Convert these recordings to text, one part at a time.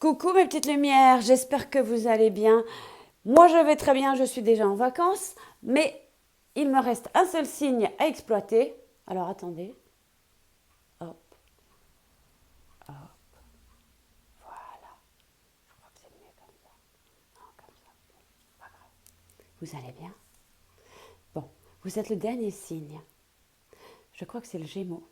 Coucou mes petites lumières, j'espère que vous allez bien. Moi je vais très bien, je suis déjà en vacances, mais il me reste un seul signe à exploiter. Alors attendez, hop, hop, voilà. Je crois que c'est mieux comme ça. Non, comme ça, pas grave. Vous allez bien? Bon, vous êtes le dernier signe. Je crois que c'est le Gémeaux.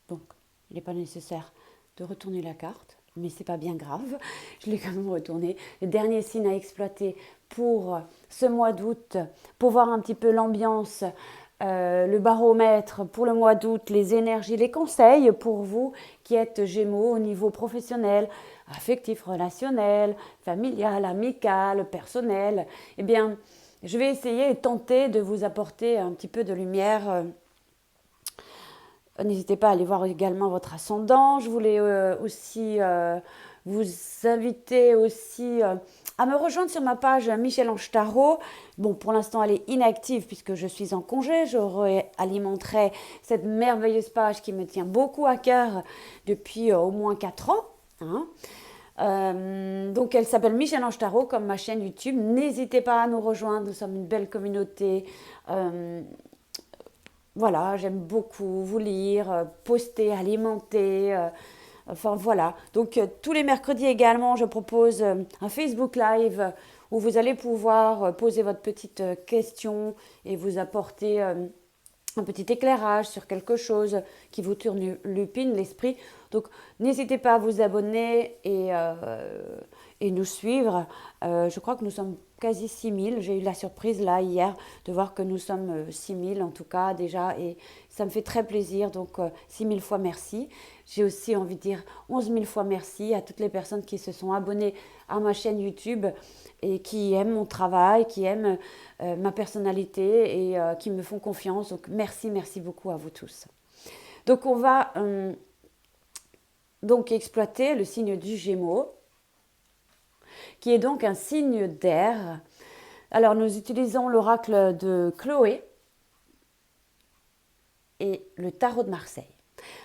Donc, il n'est pas nécessaire de retourner la carte, mais c'est pas bien grave. Je l'ai quand même retourné. Le dernier signe à exploiter pour ce mois d'août, pour voir un petit peu l'ambiance, le baromètre pour le mois d'août, les énergies, les conseils pour vous qui êtes Gémeaux au niveau professionnel, affectif, relationnel, familial, amical, personnel. Eh bien, je vais essayer et tenter de vous apporter un petit peu de lumière. N'hésitez pas à aller voir également votre ascendant. Je voulais aussi vous inviter aussi à me rejoindre sur ma page Michel-Ange Tarot. Bon, pour l'instant, elle est inactive puisque je suis en congé. Je réalimenterai cette merveilleuse page qui me tient beaucoup à cœur depuis au moins 4 ans. Hein. Donc elle s'appelle Michel-Ange Tarot comme ma chaîne YouTube. N'hésitez pas à nous rejoindre, nous sommes une belle communauté. Voilà, j'aime beaucoup vous lire, poster, alimenter. Enfin voilà. Donc tous les mercredis également, je propose un Facebook Live où vous allez pouvoir poser votre petite question et vous apporter un petit éclairage sur quelque chose qui vous turlupine l'esprit. Donc n'hésitez pas à vous abonner et nous suivre. Je crois que nous sommes quasi 6000. J'ai eu la surprise là hier de voir que nous sommes 6000 en tout cas déjà et ça me fait très plaisir. Donc 6000 fois merci. J'ai aussi envie de dire 11 000 fois merci à toutes les personnes qui se sont abonnées à ma chaîne YouTube et qui aiment mon travail, qui aiment ma personnalité et qui me font confiance. Donc merci, merci beaucoup à vous tous. Donc on va donc exploiter le signe du Gémeaux, qui est donc un signe d'air. Alors nous utilisons l'oracle de Chloé et le tarot de Marseille.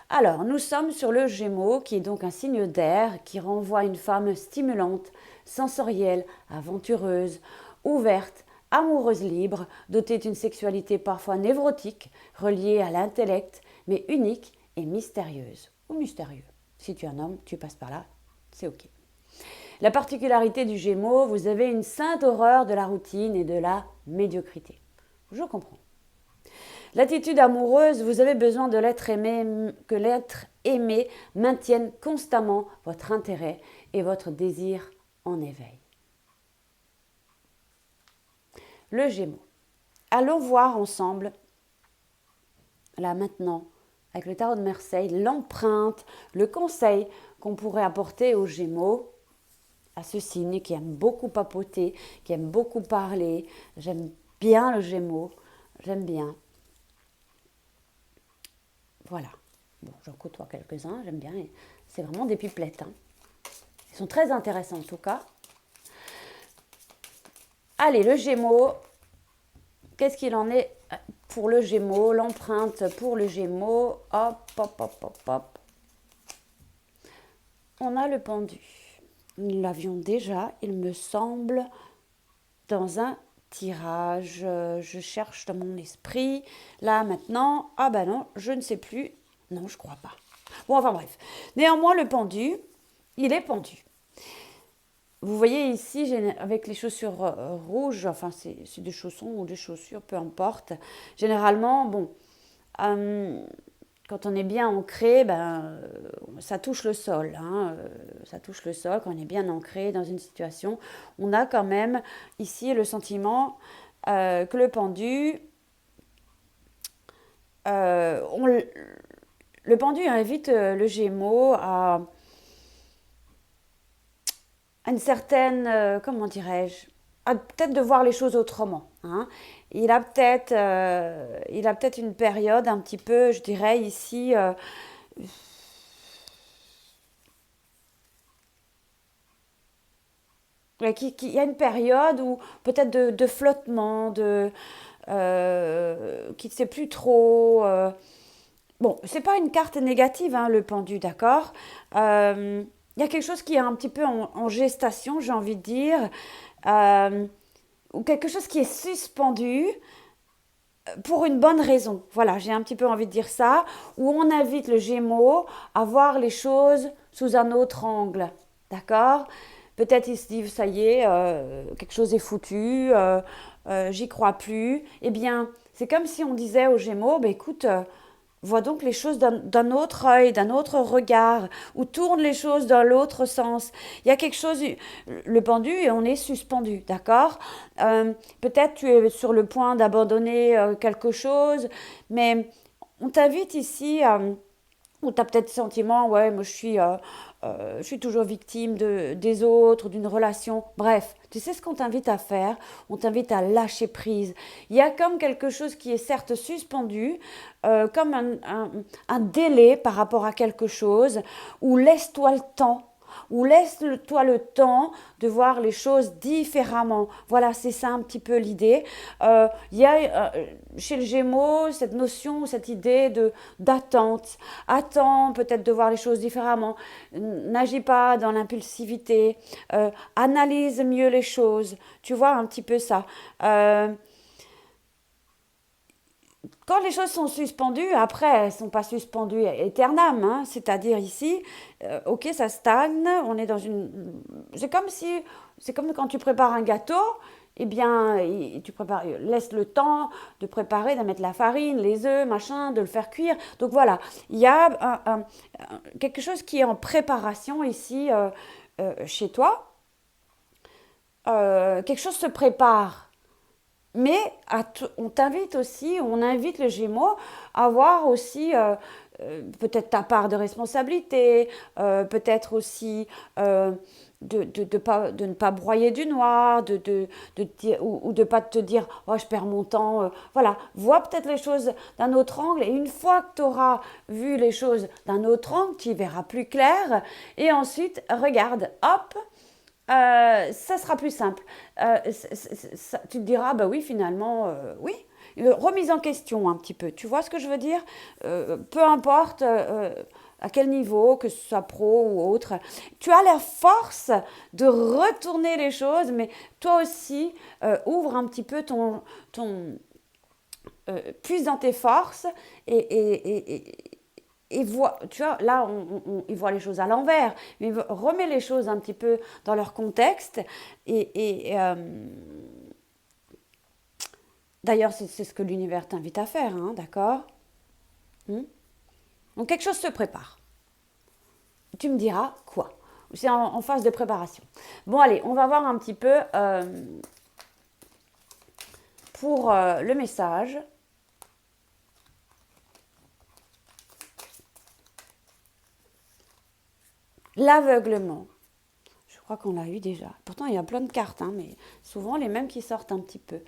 Alors, nous sommes sur le Gémeaux, qui est donc un signe d'air, qui renvoie à une femme stimulante, sensorielle, aventureuse, ouverte, amoureuse libre, dotée d'une sexualité parfois névrotique, reliée à l'intellect, mais unique et mystérieuse. Ou mystérieux. Si tu es un homme, tu passes par là, c'est ok. La particularité du Gémeaux, vous avez une sainte horreur de la routine et de la médiocrité. Je comprends. L'attitude amoureuse, vous avez besoin de l'être aimé, que l'être aimé maintienne constamment votre intérêt et votre désir en éveil. Le Gémeaux. Allons voir ensemble, là maintenant, avec le tarot de Marseille, l'empreinte, le conseil qu'on pourrait apporter aux Gémeaux, à ce signe qui aime beaucoup papoter, qui aime beaucoup parler. J'aime bien le Gémeaux, j'aime bien. Voilà. Bon, j'en côtoie quelques-uns, j'aime bien. C'est vraiment des pipelettes. Hein. Ils sont très intéressants en tout cas. Allez, le Gémeaux. Qu'est-ce qu'il en est pour le Gémeaux? L'empreinte pour le Gémeaux. Hop, hop, hop, hop, hop. On a le pendu. Nous l'avions déjà, il me semble, dans un tirage. Je cherche dans mon esprit. Là, maintenant. Ah bah non, je ne sais plus. Non, je crois pas. Bon, enfin bref. Néanmoins, le pendu, il est pendu. Vous voyez ici, avec les chaussures rouges, enfin c'est des chaussons ou des chaussures, peu importe. Généralement, bon, quand on est bien ancré, ben, ça touche le sol. Hein, ça touche le sol quand on est bien ancré dans une situation. On a quand même ici le sentiment que le pendu, le pendu invite le Gémeaux à une certaine, comment dirais-je, à peut-être de voir les choses autrement. Hein. Il a peut-être une période un petit peu, je dirais ici, il y a une période où peut-être de flottement, qui ne sait plus trop. Bon, c'est pas une carte négative, hein, le pendu, d'accord. il y a quelque chose qui est un petit peu en gestation, j'ai envie de dire, euh, ou quelque chose qui est suspendu pour une bonne raison. Voilà, j'ai un petit peu envie de dire ça, où on invite le Gémeaux à voir les choses sous un autre angle. D'accord? Peut-être il se dit, ça y est, quelque chose est foutu, j'y crois plus. Eh bien, c'est comme si on disait aux Gémeaux, bah, écoute, vois donc les choses d'un autre œil, d'un autre regard, ou tourne les choses dans l'autre sens. Il y a quelque chose, le pendu, et on est suspendu, d'accord? Peut-être tu es sur le point d'abandonner quelque chose, mais on t'invite ici ou tu as peut-être le sentiment, ouais, moi je suis toujours victime des autres, d'une relation. Bref, tu sais ce qu'on t'invite à faire? On t'invite à lâcher prise. Il y a comme quelque chose qui est certes suspendu, comme un délai par rapport à quelque chose, ou laisse-toi le temps. Ou laisse-toi le temps de voir les choses différemment. Voilà, c'est ça un petit peu l'idée. Il y a chez le Gémeaux cette notion, cette idée de d'attente. Attends peut-être de voir les choses différemment. N'agis pas dans l'impulsivité. Analyse mieux les choses. Tu vois un petit peu ça. Quand les choses sont suspendues, après, elles ne sont pas suspendues éternam, hein, c'est-à-dire ici, ok, ça stagne, on est dans une... c'est comme quand tu prépares un gâteau, eh bien, tu prépares, laisse le temps de préparer, de mettre la farine, les œufs, machin, de le faire cuire. Donc voilà, il y a quelque chose qui est en préparation ici chez toi. Quelque chose se prépare. Mais on t'invite aussi, on invite le Gémeaux à voir aussi peut-être ta part de responsabilité, peut-être aussi de ne pas broyer du noir, ou de ne pas te dire oh, je perds mon temps. Voilà, vois peut-être les choses d'un autre angle et une fois que tu auras vu les choses d'un autre angle, tu y verras plus clair et ensuite regarde, hop, ça sera plus simple. Tu te diras, bah oui, finalement, oui. Remise en question un petit peu. Tu vois ce que je veux dire? Peu importe à quel niveau, que ce soit pro ou autre. Tu as la force de retourner les choses, mais toi aussi, ouvre un petit peu puise dans tes forces et voit, tu vois, là, il voit les choses à l'envers, mais remet les choses un petit peu dans leur contexte. D'ailleurs, c'est ce que l'univers t'invite à faire, hein, d'accord? Donc, quelque chose se prépare. Tu me diras quoi? C'est en phase de préparation. Bon, allez, on va voir un petit peu pour le message. L'aveuglement. Je crois qu'on l'a eu déjà. Pourtant, il y a plein de cartes, hein, mais souvent les mêmes qui sortent un petit peu.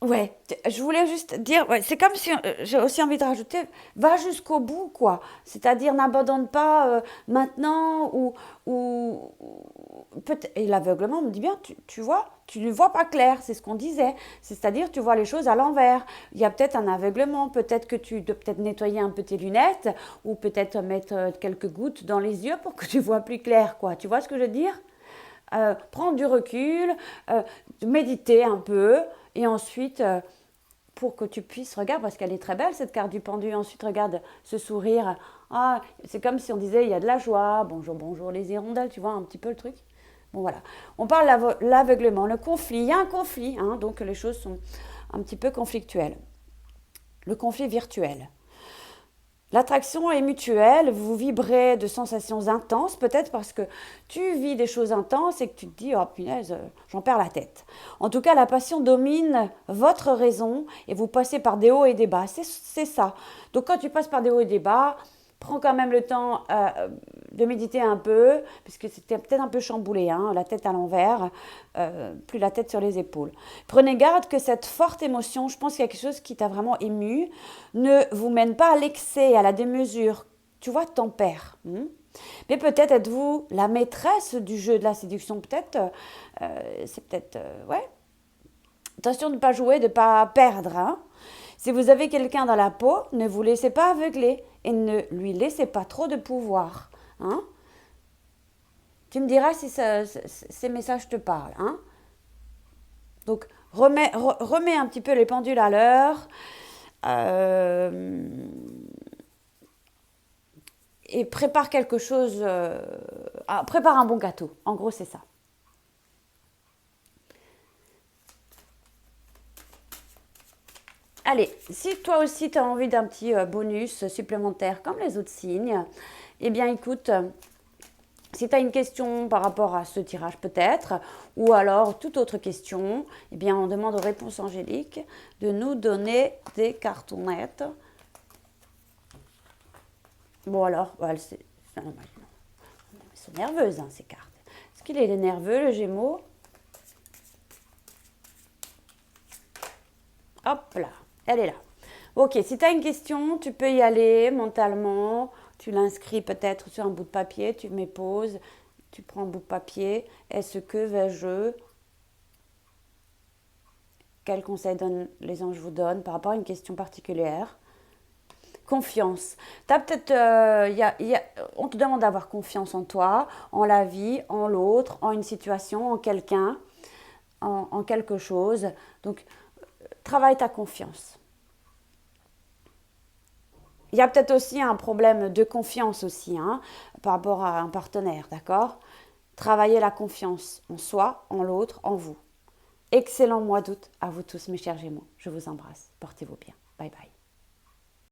Ouais, je voulais juste dire, ouais, c'est comme si j'ai aussi envie de rajouter, va jusqu'au bout, quoi. C'est-à-dire n'abandonne pas maintenant peut-être. Et l'aveuglement, on me dit bien, tu vois, tu ne vois pas clair, c'est ce qu'on disait. C'est-à-dire tu vois les choses à l'envers. Il y a peut-être un aveuglement, peut-être que tu dois peut-être nettoyer un peu tes lunettes ou peut-être mettre quelques gouttes dans les yeux pour que tu vois plus clair, quoi. Tu vois ce que je veux dire? Prendre du recul, méditer un peu, et ensuite, pour que tu puisses, regarde, parce qu'elle est très belle cette carte du pendu, ensuite regarde ce sourire, ah, c'est comme si on disait il y a de la joie, bonjour, bonjour les hirondelles, tu vois un petit peu le truc. Bon voilà, on parle de l'aveuglement, le conflit, il y a un conflit, hein, donc les choses sont un petit peu conflictuelles. Le conflit virtuel. L'attraction est mutuelle, vous vibrez de sensations intenses, peut-être parce que tu vis des choses intenses et que tu te dis, oh punaise, j'en perds la tête. En tout cas, la passion domine votre raison et vous passez par des hauts et des bas. C'est ça. Donc quand tu passes par des hauts et des bas, prends quand même le temps de méditer un peu, puisque c'était peut-être un peu chamboulé, hein, la tête à l'envers, plus la tête sur les épaules. Prenez garde que cette forte émotion, je pense qu'il y a quelque chose qui t'a vraiment ému, ne vous mène pas à l'excès, à la démesure. Tu vois, tempère. Mais peut-être êtes-vous la maîtresse du jeu de la séduction, peut-être, ouais. Attention de ne pas jouer, de ne pas perdre, hein. Si vous avez quelqu'un dans la peau, ne vous laissez pas aveugler et ne lui laissez pas trop de pouvoir. Hein? Tu me diras si ces messages te parlent. Hein? Donc, remets un petit peu les pendules à l'heure. Et prépare quelque chose. Prépare un bon gâteau. En gros, c'est ça. Allez, si toi aussi tu as envie d'un petit bonus supplémentaire comme les autres signes, eh bien écoute, si tu as une question par rapport à ce tirage peut-être, ou alors toute autre question, eh bien on demande aux réponses angéliques de nous donner des cartonnettes. Bon alors, elles sont nerveuses hein, ces cartes. Est-ce qu'il est nerveux le Gémeaux? Hop là, elle est là. Ok, si tu as une question, tu peux y aller mentalement. Tu l'inscris peut-être sur un bout de papier, tu mets pause, tu prends un bout de papier. Est-ce que vais-je... Quel conseil les anges vous donnent par rapport à une question particulière? Confiance. T'as peut-être, on te demande d'avoir confiance en toi, en la vie, en l'autre, en une situation, en quelqu'un, en quelque chose. Donc, travaille ta confiance. Il y a peut-être aussi un problème de confiance aussi, hein, par rapport à un partenaire, d'accord? Travaillez la confiance en soi, en l'autre, en vous. Excellent mois d'août à vous tous, mes chers Gémeaux. Je vous embrasse. Portez-vous bien. Bye bye.